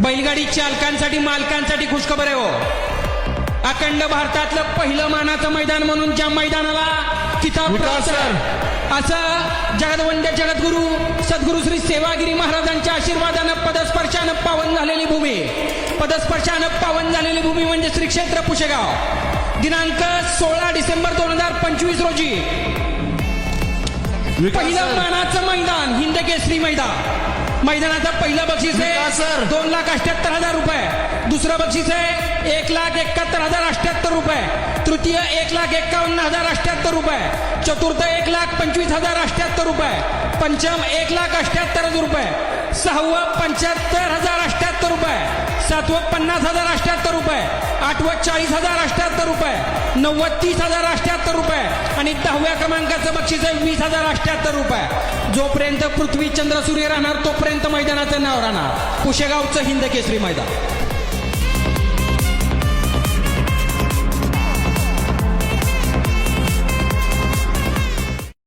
बैलगाडी चालकांसाठी मालकांसाठी खुशखबर आहे हो. अखंड भारतातलं पहिलं मानाचं मैदान म्हणून ज्या मैदानाला किताब प्राप्त आहे, असं जगदवंद्य जगद्गुरु सद्गुरु श्री सेवागिरी महाराजांच्या आशीर्वादानं पदस्पर्शानं पावन झालेली भूमी, पदस्पर्शानं पावन झालेली भूमी म्हणजे श्री क्षेत्र पुशेगाव. दिनांक 16 डिसेंबर 2025 रोजी पहिलं मानाचं मैदान हिंद केसरी मैदान. मैदानाचं पहिलं बक्षीस आहे 2,78,000 रुपये, दुसरं बक्षीस आहे 1,71,078 रुपये, तृतीय 1,51,078 रुपये, चतुर्थ 1,25,078 रुपये, पंचम 1,78,000 रुपये, सहावं 75,078 रुपये, सातवं 50,078 रुपये, आठवं 40,078 रुपये, नववं 30,078 रुपये आणि 10व्या क्रमांकाचं बक्षीस आहे 20,078 रुपये. जोपर्यंत पृथ्वी चंद्र सूर्य राहणार तोपर्यंत मैदानाचं नाव राहणार पुशेगावचं हिंद केसरी मैदान.